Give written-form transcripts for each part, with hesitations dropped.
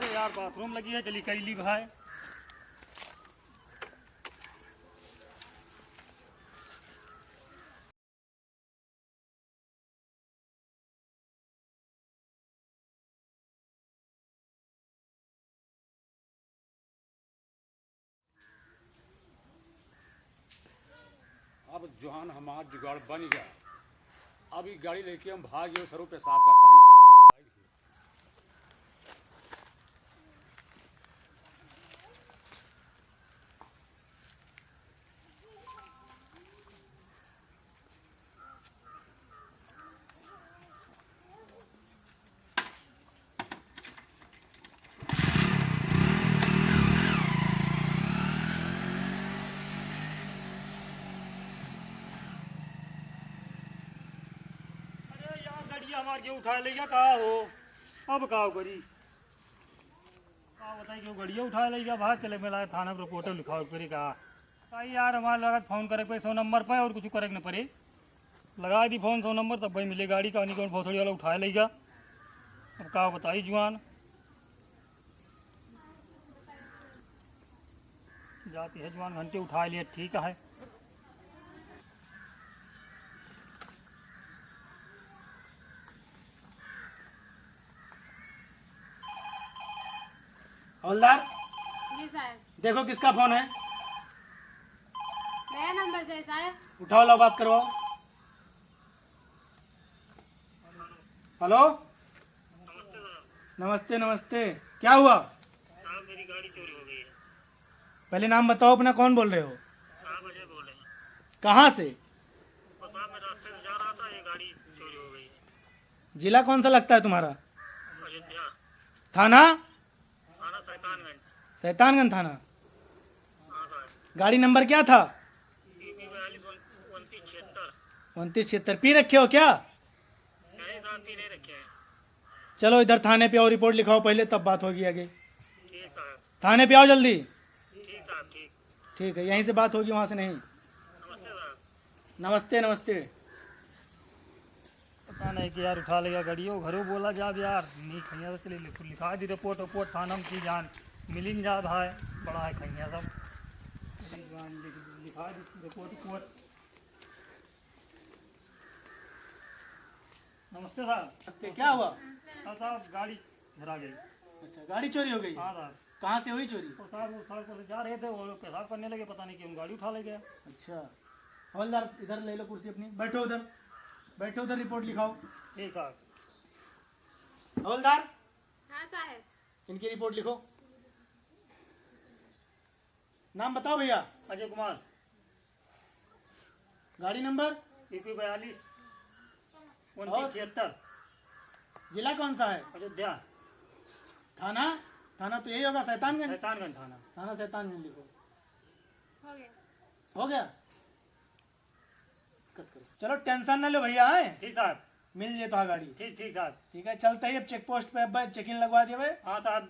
यार बाथरूम लगी है, चली कई ली भाई। अब जहान हमारा जुगाड़ बन गया, अब ये गाड़ी लेके हम भाग गए सरों पेशाब करता है। अरे यार गाड़िया हमारे क्यों उठा ले गया, कहा हो अब कहा करी, कहा बताइए क्यों गाड़िया उठा ले गया। बाहर चले मिला थाना पर रिपोर्ट लिखाओ करी, कहा भाई यार हमारे लगा फ़ोन करे पे 100 नंबर पे और कुछ करे न पड़े, लगा दी फ़ोन 100 नंबर तब भाई मिले गाड़ी का, नहीं कौन बहुत थोड़ी वाला उठा ले गया। अब कहा बताइए जुआन जाती है, जुआन घंटे उठा लिए ठीक है। हवलदार जी साहब, देखो किसका फोन है, नया नंबर से साहब। उठाओ, लो बात करवाओ। हेलो, नमस्ते नमस्ते, क्या हुआ? साहब मेरी गाड़ी चोरी हो गई है। पहले नाम बताओ अपना, कौन बोल रहे हो? साहब अजय बोले हैं। कहाँ से? और साहब मैं रास्ते से जा रहा था, ये गाड़ी चोरी हो गई है। जिला कौन सा लगता है तुम्हारा? अयोध्या थाना? थाना सैतानगंज। शैतानगंज थाना। हाँ साहब, गाड़ी नंबर क्या था? PP 42 29 76। 2976 पी रखे हो क्या? नहीं साहब पी नहीं रखे हैं। चलो इधर थाने पे आओ, रिपोर्ट लिखाओ पहले, तब बात होगी आगे। ठीक साहब, थाने पे आओ जल्दी। ठीक साहब, ठीक। ठीक है, यहीं से बात होगी, वहाँ से नहीं। नमस्ते साहब। नमस्ते नमस्ते। पता नहीं कि यार उठा लेगा गाड़ी, वो घरों बोला जा यार नहीं खैया तो चले लिखा दी रिपोर्ट वपोर्ट थाना में की जान मिलिन जा भाई, बड़ा है खैया सब लिखा दी रिपोर्ट वपोर्ट। नमस्ते साहब। नमस्ते, क्या हुआ? साहब गाड़ी धरा गई। अच्छा, गाड़ी चोरी हो गई? हाँ साहब, कहाँ से हुई चोरी? वो साहब वो साहब को जा रहे थे, वो लोग पेशाब करने लगे, पता नहीं क्यों गाड़ी उठा ले गया। अच्छा, हवलदार इधर ले लो कुर्सी अपनी, बैठो उधर, बैठो उधर, रिपोर्ट लिखाओ। ठीक साहब। हवलदार हाँ साहब, इनकी रिपोर्ट लिखो। नाम बताओ भैया। अजय कुमार, गाड़ी नंबर? PP 42 29 76। जिला कौन सा है? अयोध्या थाना? थाना तो यही होगा, शैतानगंज। सैतानगंज थाना। थाना शैतानगंज लिखो। हो गया। हो गया, कट करो। चलो टेंशन ना लो भैया, है ठीक साहब, मिल जाए तो गाड़ी। ठीक ठीक साहब। ठीक है, चलते ही अब चेक पोस्ट पे अब चेक इन लगवा दिए भाई। हाँ साहब,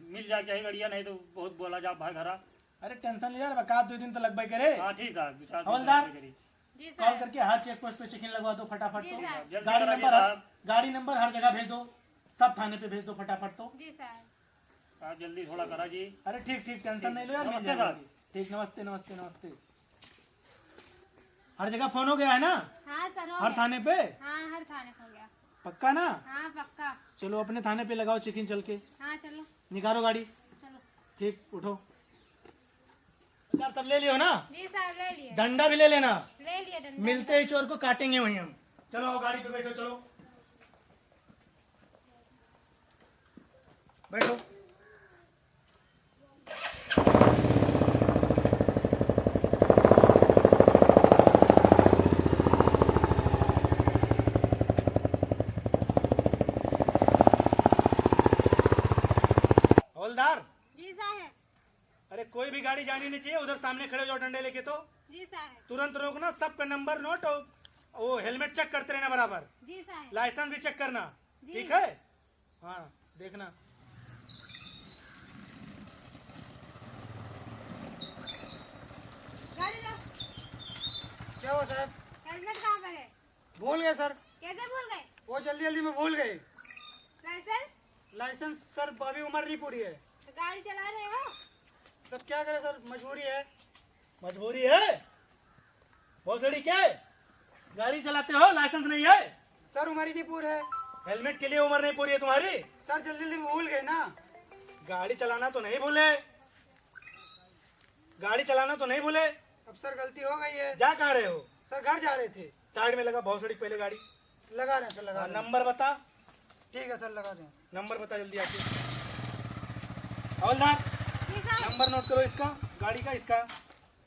मिल जाए चाहिए गाड़िया, नहीं तो बहुत बोला जा भाई घरा। अरे टेंशन ले यार, बका 2 दिन तो लगभग करे। हाँ ठीक साहब, विचार हवलदार। करी। जी कॉल साहब, करके हर चेक पोस्ट पे चेक इन लगवा दो फटाफट। जी तो साहब। जल्दी गाड़ी कराइए नंबर साहब। गाड़ी नंबर हर जगह भेज दो, सब थाने पे भेज दो फटाफट। तो जी साहब। साहब जल्दी थोड़ा करा जी। अरे ठीक ठीक, टेंशन नहीं लो यार, मिल नमस्ते जाएगा। साहब। ठीक, नमस्ते नमस्ते नमस्ते। हर जगह फोन हो गया है ना? हाँ सर, हो हर गया। थाने पे? हाँ, हर थाने हो गया। पक्का ना? हाँ पक्का। चलो अपने थाने पे लगाओ चेक इन, चल के हाँ चलो निकालो गाड़ी। चलो। ठीक, उठो यार, सब ले लियो ना? जी साहब, ले लिए। डंडा भी ले लेना, ले लिए डंडा। मिलते ही चोर को काटेंगे वहीं हम। चलो आओ, गाड़ी पे बैठो, चलो बैठो। हवलदार, जी साहब। अरे कोई भी गाड़ी जानी नहीं चाहिए, उधर सामने खड़े हो जाओ डंडे लेके। तो जी साहब। तुरंत रोकना, सबका नंबर नोट और वो हेलमेट चेक करते रहना बराबर, जी साहब। लाइसेंस भी चेक करना। जी। ठीक है? हाँ देखना। गाड़ी लो। क्या हुआ साहब? हेलमेट कहाँ पर है? भूल गए सर, कैसे भूल गए? वो जल्दी जल्दी में भूल गए। लाइसेंस? लाइसेंस सर अभी उम्र नहीं पूरी है। तो गाड़ी चला रहे हो? सर क्या करें सर, मजबूरी है। मजबूरी है? भोसड़ी क्या है? गाड़ी चलाते हो, लाइसेंस नहीं है? सर उम्र ही नहीं पूरी है। हेलमेट के लिए उम्र नहीं पूरी है तुम्हारी? सर जल्दी जल्दी भूल गए ना। गाड़ी चलाना तो नहीं भूले? गाड़ी चलाना तो नहीं भूले? अब सर गलती हो गई है। जा कहाँ रहे हो? सर घर जा रहे थे। साइड में लगा भोसड़ी पहले गाड़ी। लगा रहे हैं सर, लगा रहे हैं। नंबर बता, ठीक है सर, लगा दें। नंबर बता जल्दी आके। हवलदार जी साहब। नंबर नोट करो इसका, गाड़ी का, इसका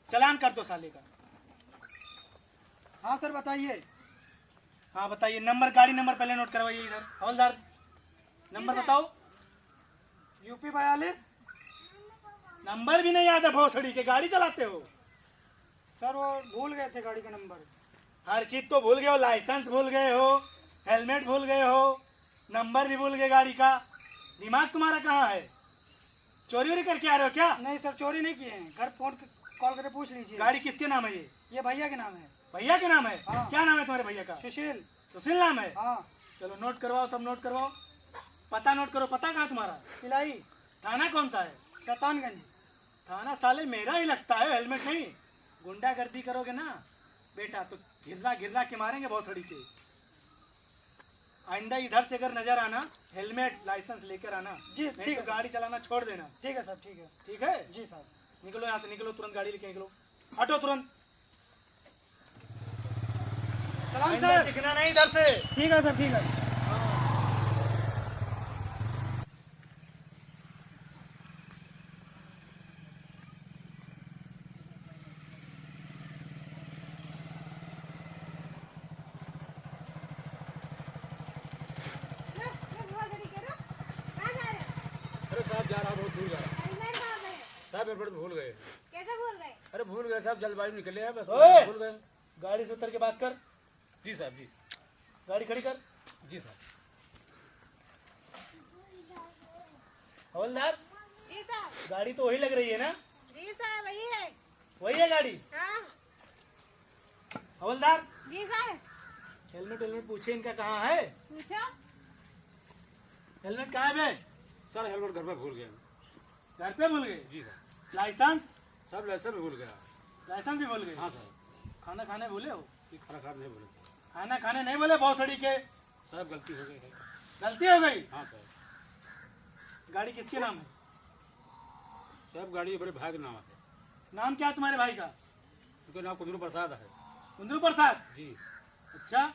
चालान कर दो साले का। हाँ सर बताइए। हाँ बताइए, नंबर, गाड़ी नंबर पहले नोट करवाइए इधर। हवलदार नंबर सर। बताओ। यूपी 42। नंबर भी नहीं याद है भोसड़ी के, गाड़ी चलाते हो? सर वो भूल गए थे गाड़ी का नंबर। हर चीज तो भूल गए हो, लाइसेंस भूल गए हो, हेलमेट भूल गए हो, नंबर भी भूल गए गाड़ी का। दिमाग तुम्हारा कहाँ है? चोरी वोरी करके आ रहे हो क्या? नहीं सर, चोरी नहीं किए हैं। घर फोन कॉल करके पूछ लीजिए। गाड़ी किसके नाम है ये भैया के नाम है। भैया के नाम है? हाँ। क्या नाम है तुम्हारे भैया का? सुशील। सुशील नाम है? हाँ। चलो नोट करवाओ, सब नोट करवाओ। पता नोट करो, पता कहाँ तुम्हारा? पिलाई। थाना कौन सा है? शैतानगंज। थाना साले मेरा ही लगता है, हेलमेट नहीं। गुंडागर्दी करोगे ना बेटा तो घिर्रा घिर्रा के मारेंगे भोसड़ी के। आइंदा इधर से अगर नजर आना, हेलमेट लाइसेंस लेकर आना। जी, नहीं ठीक तो है। गाड़ी चलाना छोड़ देना। ठीक है सर, ठीक है। ठीक है? जी सर। निकलो यहाँ से, निकलो तुरंत, गाड़ी लेके निकलो, हटो तुरंत। सलाम आइंदा सर। दिखना नहीं इधर से। ठीक है सर, ठीक है। बहुत बड़ी करो। कहाँ जा रहे हो? अरे साहब जा रहा बहुत भूल गया हेलमेट कहाँ पे है? साहब, एयरपोर्ट भूल गए। कैसे भूल गए? अरे भूल गए साहब, जल्दबाजी में निकले हैं बस, ओए! भूल गए। गाड़ी से उतर के बात कर। जी साहब, जी गाड़ी खड़ी कर। जी साहब। हवलदार जी साहब। गाड़ी तो वही लग रही है ना? जी साहब वही है। वही है गाड़ी? हाँ। हवलदार जी साहब। हेलमेट हेलमेट पूछे इनका कहाँ है? पूछो। हेलमेट कहाँ है बे? सर हेलमेट घर में भूल गए। घर पे भूल गए? जी साहब। लाइसेंस? साहब लाइसेंस भी भूल गया। लाइसेंस भी भूल गए? हाँ साहब। खाना खाने भूले हो? ये खाना खराब नहीं बोले खाना खाने नहीं बोले भोसड़ी के? साहब, गलती हो गई है। गलती हो गई? हाँ साहब। गाड़ी किसके नाम है? साहब गाड़ी बड़े भाई के नाम है। नाम क्या है तुम्हारे भाई का? उनका नाम कुंदरू प्रसाद है। कुंदरू प्रसाद? जी। अच्छा।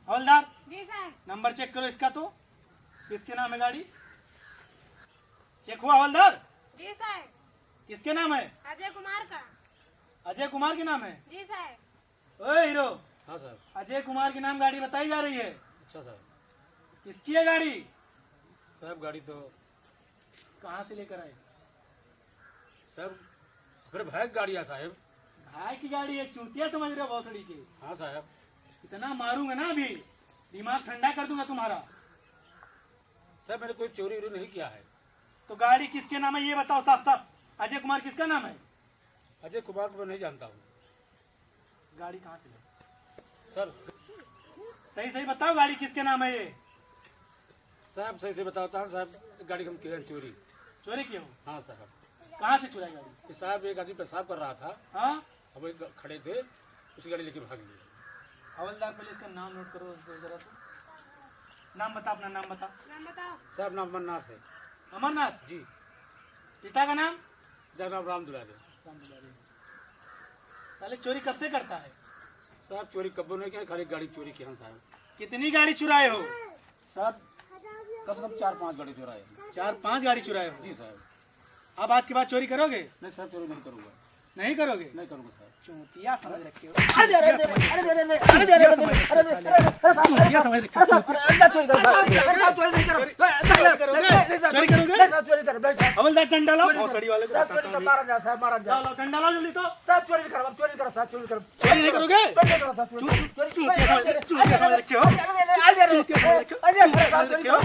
हवलदार जी साहब। नंबर चेक करो इसका, तो किसके नाम है गाड़ी? चेक हुआ हवलदार? जी साहब। किसके नाम है? अजय कुमार का। अजय कुमार के नाम है? जी साहब। ओए हीरो, हाँ साहब। अजय कुमार के नाम गाड़ी बताई जा रही है, अच्छा साहब। किसकी है गाड़ी? साहब गाड़ी तो कहाँ से लेकर आए? साहब मेरे भाई की गाड़ी है साहब। भाई की गाड़ी है? चूतिया समझ रहे हो भोसड़ी के? हाँ साहब। इतना मारूंगा ना अभी, दिमाग ठंडा कर दूंगा तुम्हारा। साहब मैंने कोई चोरी वोरी नहीं किया है। तो गाड़ी किसके नाम है ये बताओ साफ साफ। अजय कुमार किसका नाम है? अजय कुमार को मैं नहीं जानता हूँ। गाड़ी कहाँ से लाई? सर सही सही बताओ, गाड़ी किसके नाम है ये? साहब सही से बताता हूँ साहब, गाड़ी हम किए हैं चोरी। चोरी की हो? हाँ साहब। कहाँ से चुराई गाड़ी? ये साहब एक आदमी पेशाब कर रहा था, हाँ। हम एक खड़े थे, उसी गाड़ी लेके भाग लिए। हवलदार पहले इसका नाम नोट करो जरा तो। नाम बता, अपना नाम बता। नाम बताओ। साहब नाम अमरनाथ है। अमरनाथ? जी। पिता का नाम? जनाब राम दुलारे। राम दुलारी। पहले चोरी कब से करता है? साहब चोरी कब्बो नहीं किया, खाली गाड़ी चोरी की हम साहब। कितनी गाड़ी चुराए हो? साहब कम से कम 4-5 गाड़ी चुराए हैं। 4-5 गाड़ी चुराए हो? जी साहब। अब आज के बाद चोरी करोगे? नहीं साहब, चोरी नहीं करूँगा। नहीं करोगे? नहीं करूँगा साहब। चूतिया समझ रखे हो? चूतिया समझ रखे हो? चूतिया समझ रखे हो? चोरी करोगे? हवलदार डंडा लाओ, भोसड़ी वाले को बताता हूँ अभी। लाओ डंडा लाओ जल्दी तो। चोरी नहीं करोगे? चूतिया समझ रखे हो? चूतिया समझ रखे हो?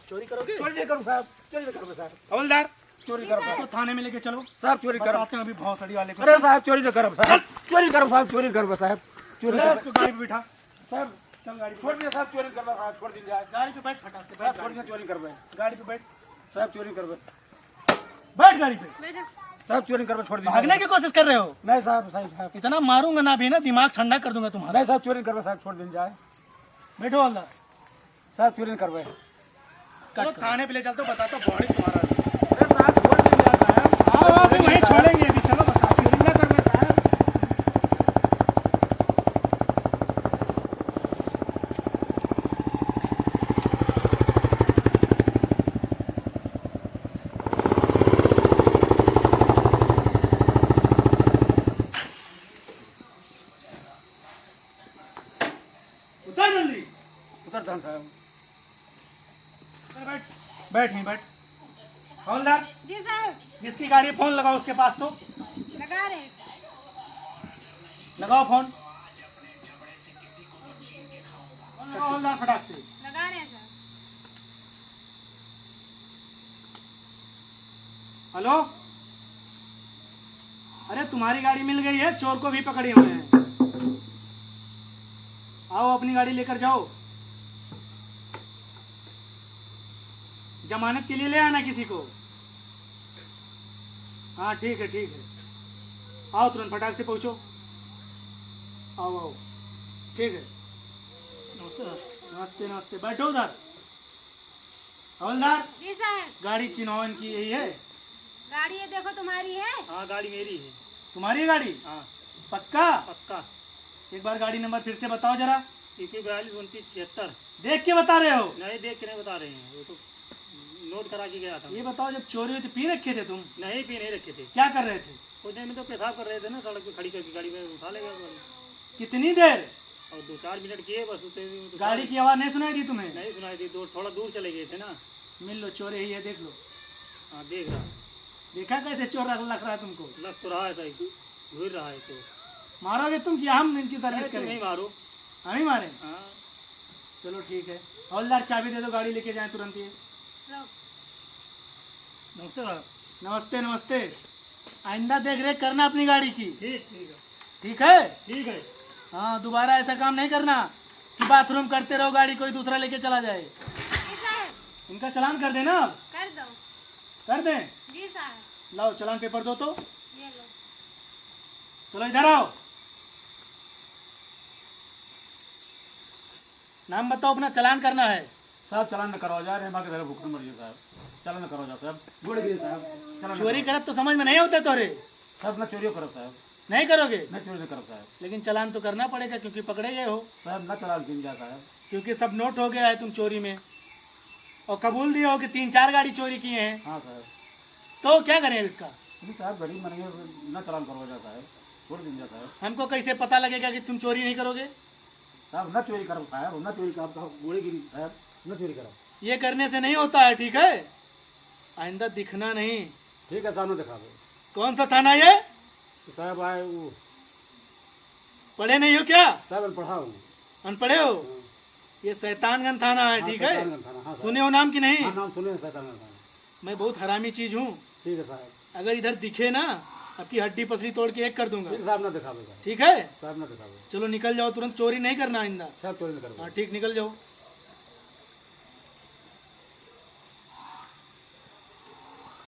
चोरी करोगे? हवलदार चोरी करो तो थाने में लेके चलो, साहब, चोरी करो। बताते हैं अभी भोसड़ी वाले को। अरे साहब चोरी न करो साहब, चोरी करो साहब, चोरी करो साहब, चोरी ले करो इसको गाड़ी पे बिठा। साहब। चल गाड़ी पे छोड़ दिया साहब, चोरी करवा साहब, छोड़ दी जाए गाड़ी पे बैठ फटाक से, साहब, बैठ छोड़ दिया चोरी करवा गाड़ी पे बैठ, साहब, चोरी करवा बैठ गाड़ी पे। बैठो। साहब, चोरी करवा छोड़ दी भागने की कोशिश कर रहे हो? नहीं साहब, साहब इतना मारूंगा ना भी ना, दिमाग ठंडा कर दूंगा तुम्हारा। नहीं साहब, चोरी करवा साहब, छोड़ दी जाए बैठो हवलदार। साहब, चोरी करवा चलो थाने पे ले चलते हो, बताता बॉडी तुम्हारा। साहब, छोड़ दी जाए साहब, आओ अभी वहीं छोड़ेंगे अभी, चलो बताओ। चोरी ना करवा साहब। उतर जल्दी। उतर जान साहब। चल बैठ, बैठ यहीं बैठ। हवलदार, जी साहब, जिसकी गाड़ी है, फोन लगाओ उसके पास। तो लगा रहे। लगाओ फोन। लगाओ हवलदार फटाक से। लगा रहे हैं साहब। हेलो, अरे तुम्हारी गाड़ी मिल गई है, चोर को भी पकड़े हुए हैं। आओ अपनी गाड़ी लेकर जाओ, जमानत के लिए ले आना किसी को। हाँ ठीक है ठीक है, आओ तुरंत फटाक से पहुंचो। आओ आओ, ठीक है। नमस्ते नमस्ते नमस्ते, बैठो उधर। हवलदार, जी साहब, गाड़ी चिन्हौन की यही है? गाड़ी ये देखो तुम्हारी है। हाँ गाड़ी मेरी है। तुम्हारी गाड़ी? हाँ पक्का? पक्का। एक बार गाड़ी नंबर फिर से बताओ जरा। 41 29 76। देख के बता रहे हो? नहीं देख के नहीं बता रहे हैं, वो तो नोट करा के गया था। ये बताओ, जब चोरी हुई तो पी रखे थे तुम? नहीं पी नहीं रखे थे। क्या कर रहे थे? कुछ नहीं में तो पेशाब कर रहे थे ना, सड़क पे खड़ी करके गाड़ी में उठा लेगा कितनी देर? और 2-4 मिनट किए बस उतने तो गाड़ी की आवाज नहीं सुनाई दी तुम्हें? नहीं सुनाई दी, थोड़ा दूर चले गए थे ना। मिल लो, चोर ही है, देख लो। हाँ देख रहा, देखा कैसे चोर लग रहा है तुमको? लग तो रहा है सही, घूर रहा है तो। मारोगे तुम कि हम इनकी सर्विस तुम नहीं करें? मारो। हम ही मारे? हाँ चलो ठीक है। हवलदार चाबी दे दो, गाड़ी लेके जाए तुरंत। ये लो। नमस्ते साहब। नमस्ते नमस्ते। आइंदा देख रेख करना अपनी गाड़ी की, ठीक ठीक है। ठीक है? ठीक है। हाँ, दोबारा ऐसा काम नहीं करना कि बाथरूम करते रहो, गाड़ी कोई दूसरा लेके चला जाए। जी साहब, इनका चालान कर देना अब। कर दो। कर दें? जी साहब, लाओ चालान पेपर दो तो। ये लो। चलो इधर आओ। नाम बताओ अपना, चालान करना है। साहब, चलान न करवा जा रहे हैं, बाकी तरह भूख मर गए साहब, चलान न करवा जा साहब, जोड़ गिरे साहब, चलान न चोरी करत तो समझ में नहीं होते तोरे? साहब, न चोरी करो साहब, नहीं करोगे? न चोरी न करो साहब, लेकिन चालान तो करना पड़ेगा क्योंकि पकड़े गए हो। साहब न चलान किन जा साहब, क्योंकि सब नोट हो गया है तुम चोरी में, और कबूल दिए हो कि 3-4 गाड़ी चोरी किए हैं। हाँ साहब। तो क्या करें अब इसका? नहीं साहब, गरीब मरेंगे, न चलान करवा जा साहब, छोड़ दिन जा साहब, हमको कैसे पता लगेगा कि तुम चोरी नहीं करोगे? साहब न चोरी करो साहब, न चोरी करो, गोली गिरी साहब, न चोरी करो। ये करने से नहीं होता है, ठीक है? आइंदा दिखना नहीं। ठीक है साहब, न दिखा दो। कौन सा थाना ये? तो साहब आए वो, पढ़े नहीं हो क्या? साहब मैं पढ़ा हूँ। अनपढ़े हो? ये शैतानगंज थाना है, ठीक है? हाँ साहब, सुने हो नाम की नहीं? हाँ नाम सुने हैं शैतानगंज थाना। मैं बहुत हरामी चीज हूँ। ठीक है साहब, अगर इधर दिखे ना, आपकी हड्डी पसली तोड़ के एक कर दूंगा। ठीक है साहब, न दिखा दो साहब, ठीक है? साहब न दिखा दो, चलो निकल जाओ तुरंत, चोरी नहीं करना आइंदा। साहब चोरी न करो। हाँ ठीक, निकल जाओ।